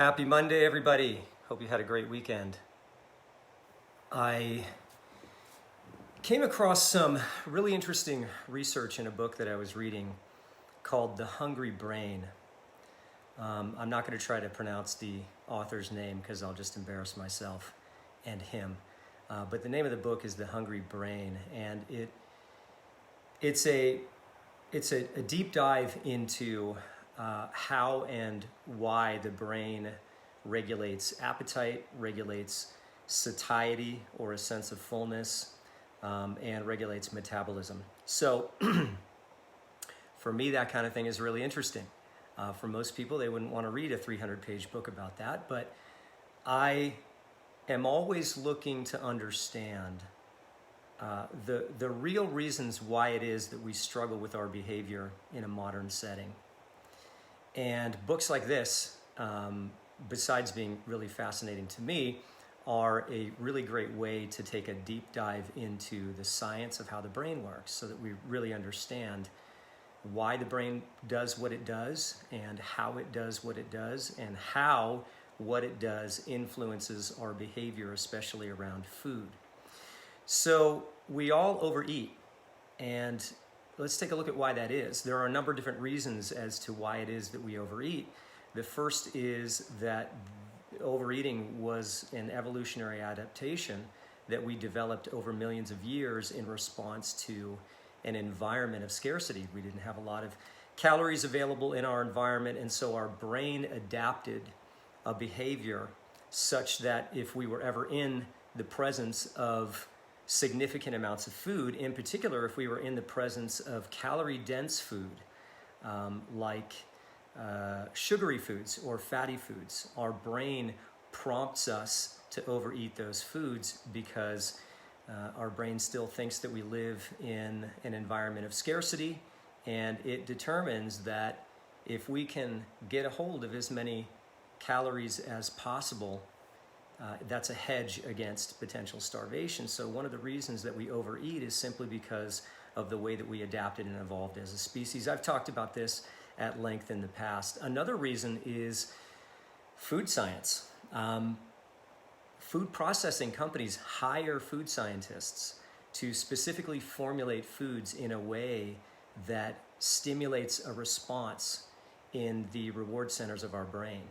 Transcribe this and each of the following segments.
Happy Monday, everybody. Hope you had a great weekend. I came across some really interesting research in a book that I was reading called The Hungry Brain. I'm not going to try to pronounce the author's name because I'll just embarrass myself and him. But the name of the book is The Hungry Brain, and it's a deep dive into how and why the brain regulates appetite, regulates satiety or a sense of fullness, and regulates metabolism. So for me, that kind of thing is really interesting. For most people, they wouldn't want to read a 300-page book about that, but I am always looking to understand the real reasons why it is that we struggle with our behavior in a modern setting. And books like this, besides being really fascinating to me, are a really great way to take a deep dive into the science of how the brain works so that we really understand why the brain does what it does and how it does what it does and how what it does influences our behavior, especially around food. So we all overeat, and let's take a look at why that is. There are a number of different reasons as to why it is that we overeat. The first is that overeating was an evolutionary adaptation that we developed over millions of years in response to an environment of scarcity. We didn't have a lot of calories available in our environment, and so our brain adapted a behavior such that if we were ever in the presence of significant amounts of food, in particular if we were in the presence of calorie-dense food, like sugary foods or fatty foods, our brain prompts us to overeat those foods because our brain still thinks that we live in an environment of scarcity, and it determines that if we can get a hold of as many calories as possible, that's a hedge against potential starvation. So one of the reasons that we overeat is simply because of the way that we adapted and evolved as a species. I've talked about this at length in the past. Another reason is food science. Food processing companies hire food scientists to specifically formulate foods in a way that stimulates a response in the reward centers of our brain.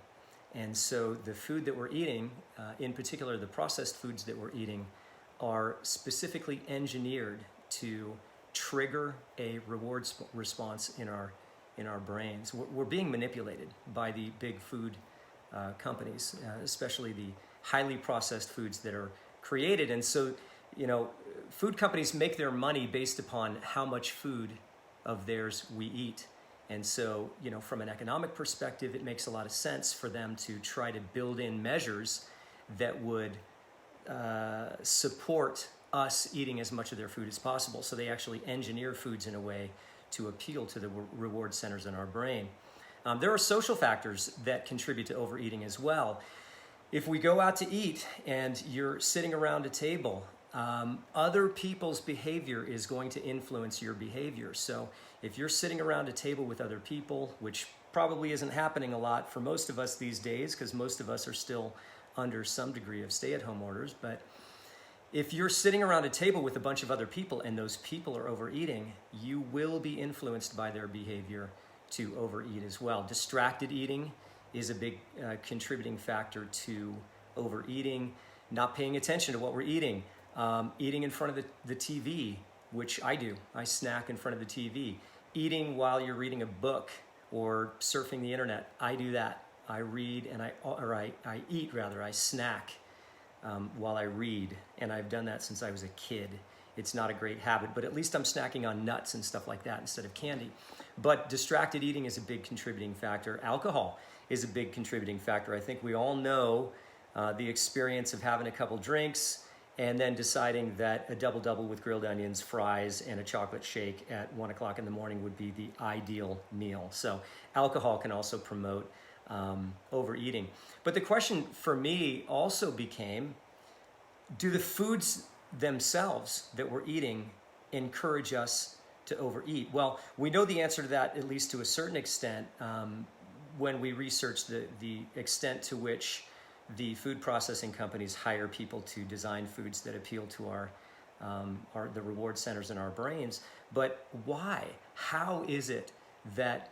And so the food that we're eating, in particular the processed foods that we're eating, are specifically engineered to trigger a reward response in our brains. We're being manipulated by the big food companies, especially the highly processed foods that are created. And so, food companies make their money based upon how much food of theirs we eat. And so, from an economic perspective, it makes a lot of sense for them to try to build in measures that would support us eating as much of their food as possible. So they actually engineer foods in a way to appeal to the reward centers in our brain. There are social factors that contribute to overeating as well. If we go out to eat and you're sitting around a table, other people's behavior is going to influence your behavior. So if you're sitting around a table with other people, which probably isn't happening a lot for most of us these days because most of us are still under some degree of stay-at-home orders, but if you're sitting around a table with a bunch of other people and those people are overeating, you will be influenced by their behavior to overeat as well. Distracted eating is a big contributing factor to overeating. Not paying attention to what we're eating. Eating in front of the TV, which I do. I snack in front of the TV. Eating while you're reading a book or surfing the internet. I do that. I read and I eat rather. I snack while I read, and I've done that since I was a kid. It's not a great habit, but at least I'm snacking on nuts and stuff like that instead of candy. But distracted eating is a big contributing factor. Alcohol is a big contributing factor. I think we all know the experience of having a couple drinks and then deciding that a double-double with grilled onions, fries, and a chocolate shake at 1 o'clock in the morning would be the ideal meal. So alcohol can also promote overeating. But the question for me also became, do the foods themselves that we're eating encourage us to overeat? Well, we know the answer to that, at least to a certain extent. when we researched the extent to which the food processing companies hire people to design foods that appeal to the reward centers in our brains. But why? How is it that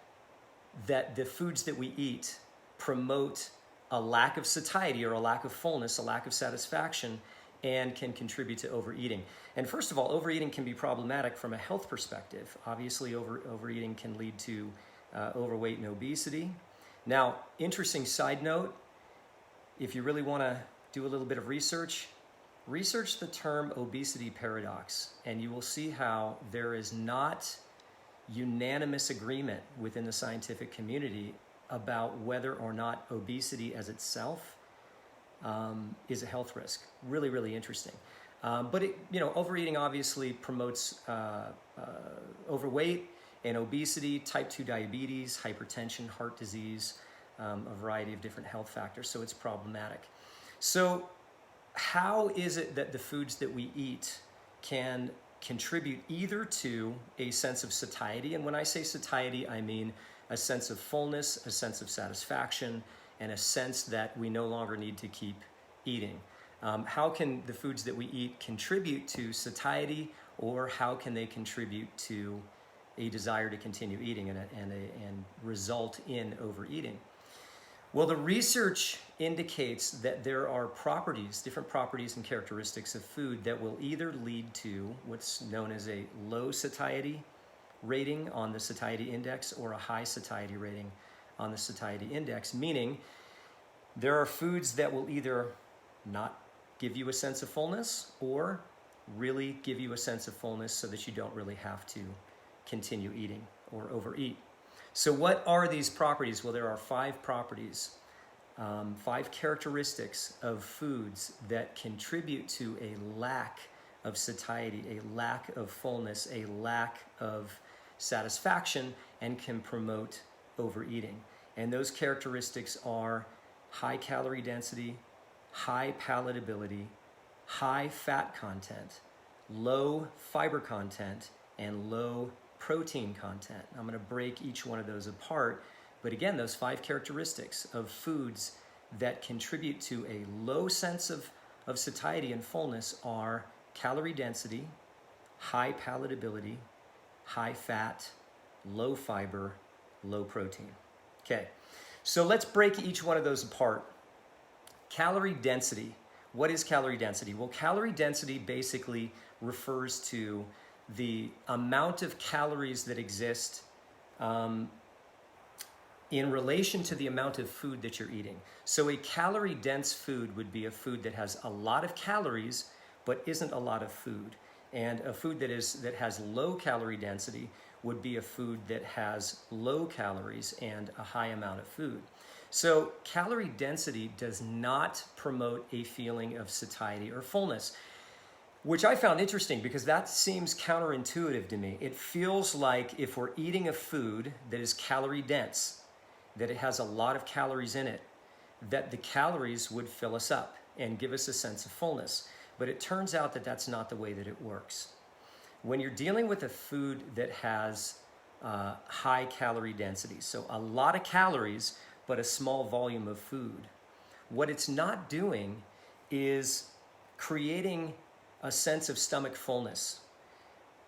the foods that we eat promote a lack of satiety or a lack of fullness, a lack of satisfaction, and can contribute to overeating? And first of all, overeating can be problematic from a health perspective. Obviously, overeating can lead to overweight and obesity. Now, interesting side note, if you really want to do a little bit of research the term obesity paradox, and you will see how there is not unanimous agreement within the scientific community about whether or not obesity as itself is a health risk. Really, really interesting. But overeating obviously promotes overweight and obesity, type 2 diabetes, hypertension, heart disease, a variety of different health factors, so it's problematic. So how is it that the foods that we eat can contribute either to a sense of satiety? And when I say satiety, I mean a sense of fullness, a sense of satisfaction, and a sense that we no longer need to keep eating. How can the foods that we eat contribute to satiety, or how can they contribute to a desire to continue eating and result in overeating? Well, the research indicates that there are different properties and characteristics of food that will either lead to what's known as a low satiety rating on the satiety index or a high satiety rating on the satiety index, meaning there are foods that will either not give you a sense of fullness or really give you a sense of fullness so that you don't really have to continue eating or overeat. So what are these properties? Well, there are 5 properties, 5 characteristics of foods that contribute to a lack of satiety, a lack of fullness, a lack of satisfaction, and can promote overeating. And those characteristics are high calorie density, high palatability, high fat content, low fiber content, and low protein content. I'm going to break each one of those apart. But again, those 5 characteristics of foods that contribute to a low sense of satiety and fullness are calorie density, high palatability, high fat, low fiber, low protein. Okay, so let's break each one of those apart. Calorie density. What is calorie density? Well, calorie density basically refers to the amount of calories that exist in relation to the amount of food that you're eating. So a calorie-dense food would be a food that has a lot of calories but isn't a lot of food. And a food that has low calorie density would be a food that has low calories and a high amount of food. So calorie density does not promote a feeling of satiety or fullness, which I found interesting because that seems counterintuitive to me. It feels like if we're eating a food that is calorie dense, that it has a lot of calories in it, that the calories would fill us up and give us a sense of fullness. But it turns out that that's not the way that it works. When you're dealing with a food that has high calorie density, so a lot of calories, but a small volume of food, what it's not doing is creating a sense of stomach fullness.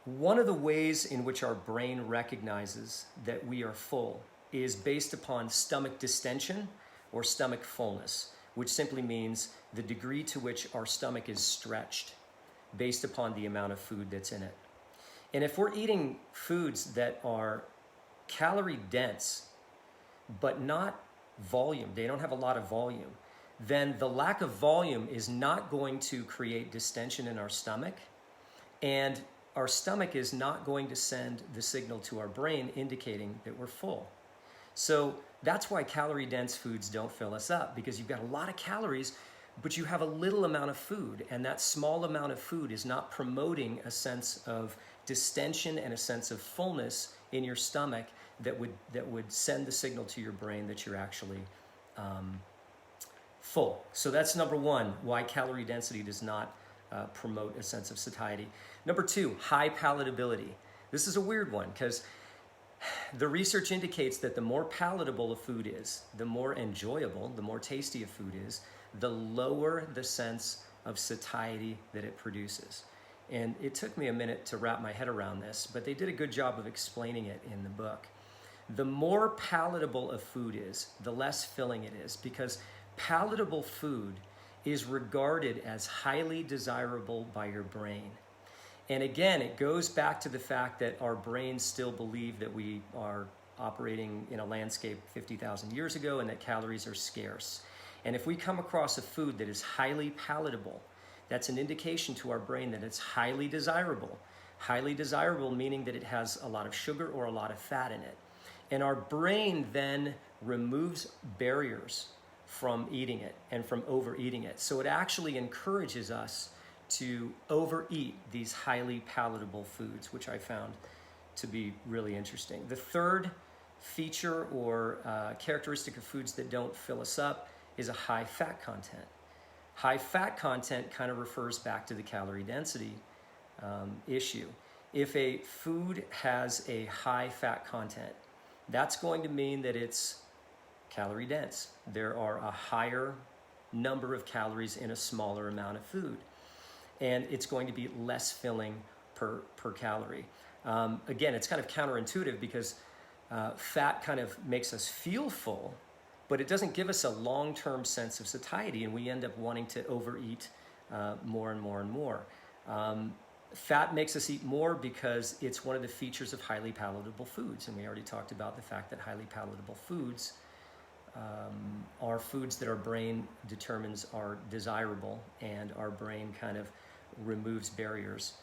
One of the ways in which our brain recognizes that we are full is based upon stomach distension or stomach fullness, which simply means the degree to which our stomach is stretched based upon the amount of food that's in it. And if we're eating foods that are calorie dense, but not volume, they don't have a lot of volume, then the lack of volume is not going to create distension in our stomach, and our stomach is not going to send the signal to our brain indicating that we're full. So that's why calorie-dense foods don't fill us up, because you've got a lot of calories, but you have a little amount of food, and that small amount of food is not promoting a sense of distension and a sense of fullness in your stomach that would send the signal to your brain that you're actually full. So that's number one, why calorie density does not promote a sense of satiety. Number two, high palatability. This is a weird one because the research indicates that the more palatable a food is, the more enjoyable, the more tasty a food is, the lower the sense of satiety that it produces. And it took me a minute to wrap my head around this, but they did a good job of explaining it in the book. The more palatable a food is, the less filling it is, because palatable food is regarded as highly desirable by your brain. And again, it goes back to the fact that our brains still believe that we are operating in a landscape 50,000 years ago and that calories are scarce. And if we come across a food that is highly palatable, that's an indication to our brain that it's highly desirable. Highly desirable meaning that it has a lot of sugar or a lot of fat in it. And our brain then removes barriers from eating it and from overeating it. So it actually encourages us to overeat these highly palatable foods, which I found to be really interesting. The third feature or characteristic of foods that don't fill us up is a high fat content. High fat content kind of refers back to the calorie density issue. If a food has a high fat content, that's going to mean that it's calorie dense. There are a higher number of calories in a smaller amount of food. And it's going to be less filling per calorie. Again, it's kind of counterintuitive because fat kind of makes us feel full, but it doesn't give us a long-term sense of satiety, and we end up wanting to overeat more and more and more. Fat makes us eat more because it's one of the features of highly palatable foods, and we already talked about the fact that highly palatable foods are foods that our brain determines are desirable, and our brain kind of removes barriers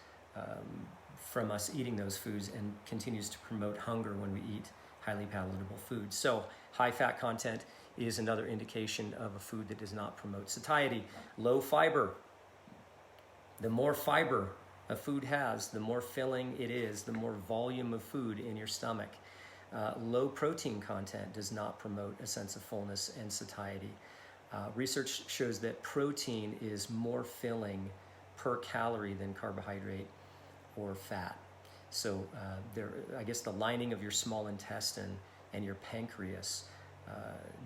from us eating those foods and continues to promote hunger when we eat highly palatable foods. So high fat content is another indication of a food that does not promote satiety. Low fiber. The more fiber a food has, the more filling it is, the more volume of food in your stomach. Low protein content does not promote a sense of fullness and satiety. Research shows that protein is more filling per calorie than carbohydrate or fat. So I guess the lining of your small intestine and your pancreas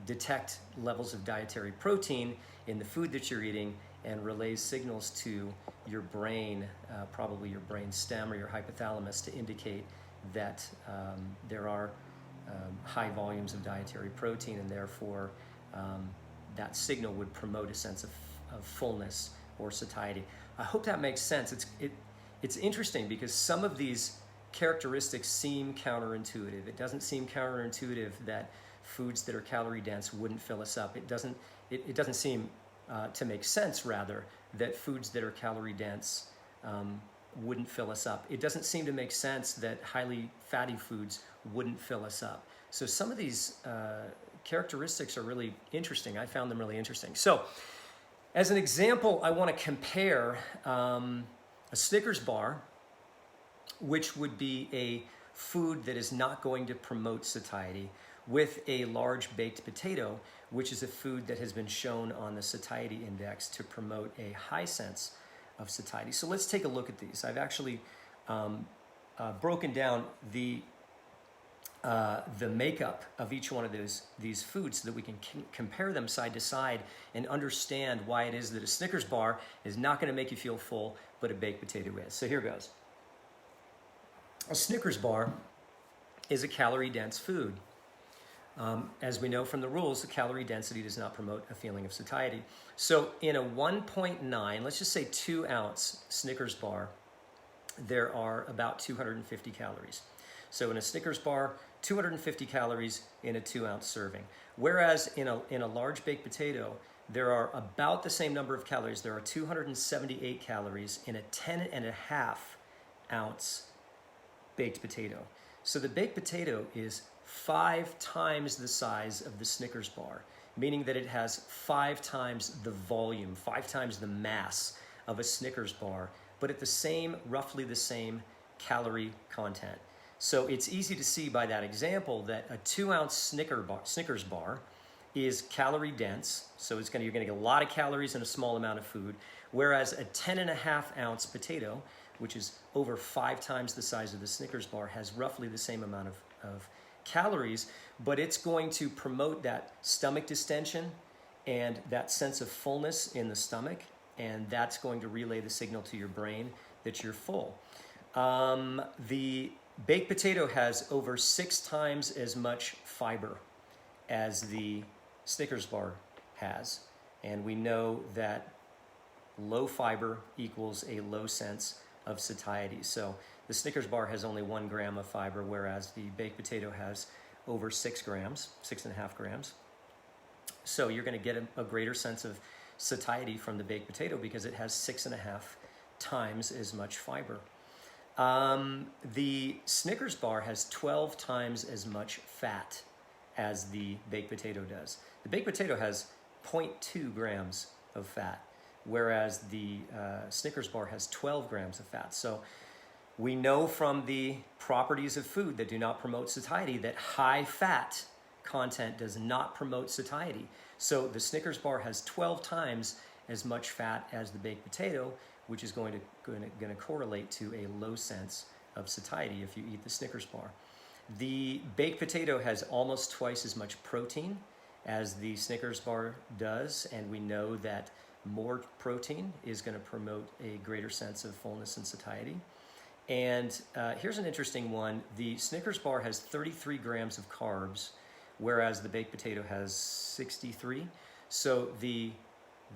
detect levels of dietary protein in the food that you're eating and relays signals to your brain, probably your brain stem or your hypothalamus, to indicate that there are high volumes of dietary protein, and therefore that signal would promote a sense of fullness or satiety. I hope that makes sense. It's interesting because some of these characteristics seem counterintuitive. It doesn't seem counterintuitive that foods that are calorie dense wouldn't fill us up. It doesn't seem to make sense, rather, that foods that are calorie dense wouldn't fill us up. It doesn't seem to make sense that highly fatty foods wouldn't fill us up. So some of these characteristics are really interesting. I found them really interesting. So as an example, I want to compare a Snickers bar, which would be a food that is not going to promote satiety, with a large baked potato, which is a food that has been shown on the satiety index to promote a high sense of satiety. So let's take a look at these. I've actually broken down the makeup of each one of these foods so that we can compare them side to side and understand why it is that a Snickers bar is not going to make you feel full, but a baked potato is. So here goes. A Snickers bar is a calorie-dense food. As we know from the rules, the calorie density does not promote a feeling of satiety. So in a 1.9, let's just say 2-ounce Snickers bar, there are about 250 calories. So in a Snickers bar, 250 calories in a 2-ounce serving. Whereas in a large baked potato, there are about the same number of calories. There are 278 calories in a 10.5-ounce baked potato. So the baked potato is 5 times the size of the Snickers bar, meaning that it has 5 times the volume, 5 times the mass of a Snickers bar, but at roughly the same calorie content. So it's easy to see by that example that a 2-ounce Snickers bar is calorie dense, so you're going to get a lot of calories in a small amount of food, whereas a 10.5-ounce potato, which is over 5 times the size of the Snickers bar, has roughly the same amount of calories, but it's going to promote that stomach distension and that sense of fullness in the stomach, and that's going to relay the signal to your brain that you're full. The baked potato has over 6 times as much fiber as the Snickers bar has, and we know that low fiber equals a low sense of satiety. So the Snickers bar has only 1 gram of fiber, whereas the baked potato has over 6 grams, 6.5 grams. So you're going to get a greater sense of satiety from the baked potato because it has 6.5 times as much fiber. The Snickers bar has 12 times as much fat as the baked potato does. The baked potato has 0.2 grams of fat, whereas the Snickers bar has 12 grams of fat. So we know from the properties of food that do not promote satiety that high fat content does not promote satiety. So the Snickers bar has 12 times as much fat as the baked potato, which is going to correlate to a low sense of satiety if you eat the Snickers bar. The baked potato has almost twice as much protein as the Snickers bar does, and we know that more protein is going to promote a greater sense of fullness and satiety. And here's an interesting one. The Snickers bar has 33 grams of carbs, whereas the baked potato has 63. So the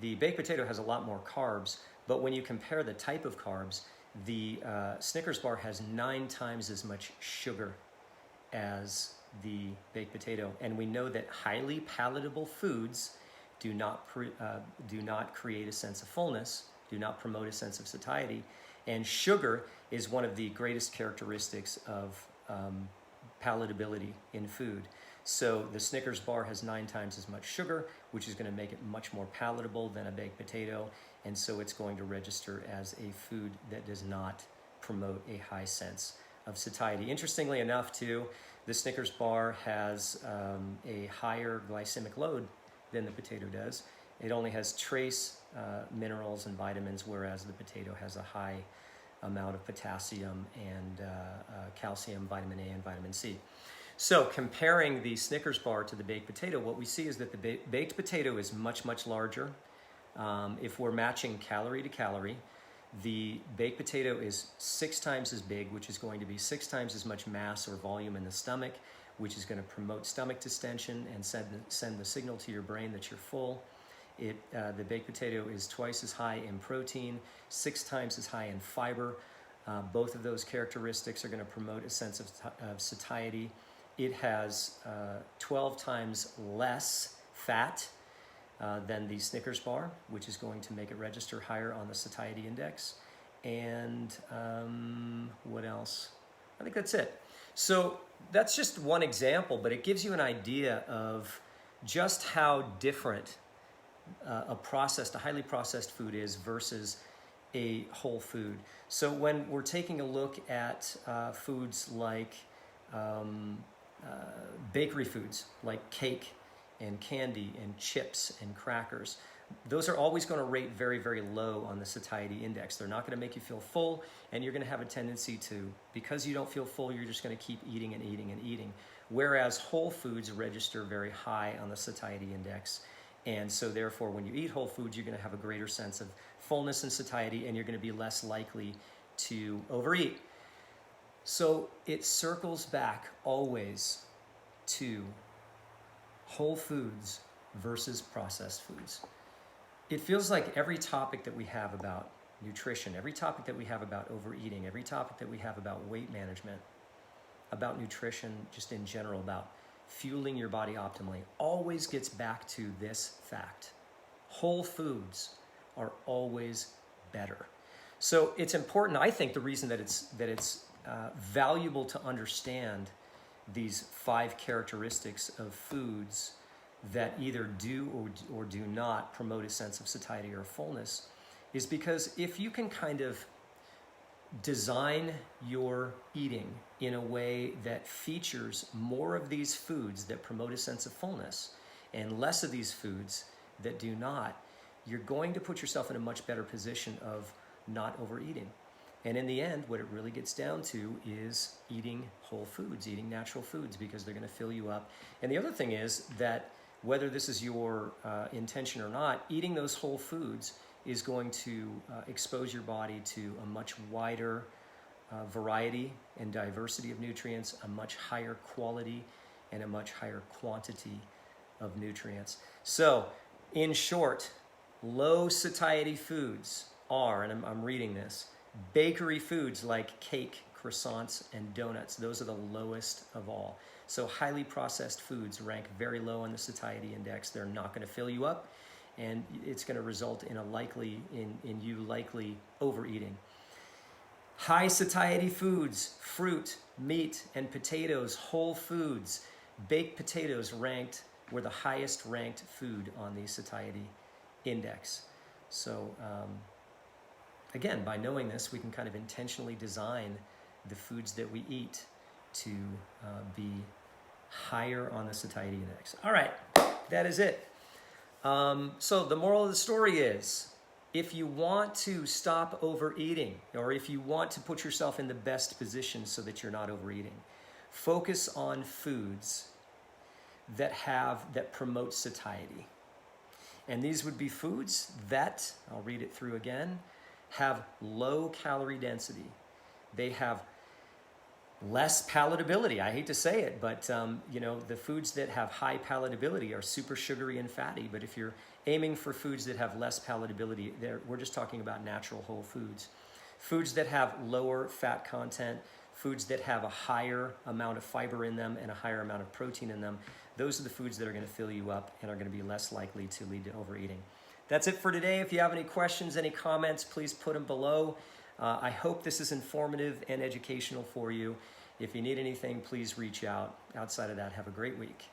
baked potato has a lot more carbs, but when you compare the type of carbs, the Snickers bar has 9 times as much sugar as the baked potato. And we know that highly palatable foods do not create a sense of fullness, do not promote a sense of satiety. And sugar is one of the greatest characteristics of palatability in food. So the Snickers bar has 9 times as much sugar, which is going to make it much more palatable than a baked potato. And so it's going to register as a food that does not promote a high sense of satiety. Interestingly enough, too, the Snickers bar has a higher glycemic load than the potato does. It only has trace minerals and vitamins, whereas the potato has a high amount of potassium and calcium, vitamin A, and vitamin C. So comparing the Snickers bar to the baked potato, what we see is that the baked potato is much, much larger. If we're matching calorie to calorie, the baked potato is 6 times as big, which is going to be 6 times as much mass or volume in the stomach, which is going to promote stomach distension and send the signal to your brain that you're full. The baked potato is twice as high in protein, 6 times as high in fiber. Both of those characteristics are going to promote a sense of satiety. It has 12 times less fat than the Snickers bar, which is going to make it register higher on the satiety index. And what else? I think that's it. So that's just one example, but it gives you an idea of just how different a highly processed food is versus a whole food. So when we're taking a look at foods like bakery foods, like cake and candy and chips and crackers, those are always going to rate very, very low on the satiety index. They're not going to make you feel full, and you're going to have a tendency to, because you don't feel full, you're just going to keep eating and eating and eating. Whereas whole foods register very high on the satiety index. And so therefore, when you eat whole foods, you're going to have a greater sense of fullness and satiety, and you're going to be less likely to overeat. So it circles back always to whole foods versus processed foods. It feels like every topic that we have about nutrition, every topic that we have about overeating, every topic that we have about weight management, about nutrition just in general, about fueling your body optimally, always gets back to this fact. Whole foods are always better. So it's important, I think the reason that it's valuable to understand these 5 characteristics of foods that either do or do not promote a sense of satiety or fullness is because if you can kind of design your eating in a way that features more of these foods that promote a sense of fullness and less of these foods that do not, you're going to put yourself in a much better position of not overeating. And in the end, what it really gets down to is eating whole foods, eating natural foods, because they're going to fill you up. And the other thing is that whether this is your intention or not, eating those whole foods is going to expose your body to a much wider variety and diversity of nutrients, a much higher quality and a much higher quantity of nutrients. So, in short, low satiety foods are, and I'm reading this, bakery foods like cake, croissants, and donuts. Those are the lowest of all. So highly processed foods rank very low on the satiety index. They're not going to fill you up, and it's going to result in you likely overeating. High satiety foods, fruit, meat, and potatoes, whole foods. Baked potatoes were the highest ranked food on the satiety index. So again, by knowing this, we can kind of intentionally design the foods that we eat to be higher on the satiety index. All right, that is it. So the moral of the story is, if you want to stop overeating, or if you want to put yourself in the best position so that you're not overeating, focus on foods that promote satiety. And these would be foods that, I'll read it through again, have low calorie density. They have less palatability. I hate to say it, but the foods that have high palatability are super sugary and fatty. But if you're aiming for foods that have less palatability, we're just talking about natural whole foods. Foods that have lower fat content, foods that have a higher amount of fiber in them and a higher amount of protein in them, those are the foods that are going to fill you up and are going to be less likely to lead to overeating. That's it for today. If you have any questions, any comments, please put them below. I hope this is informative and educational for you. If you need anything, please reach out. Outside of that, have a great week.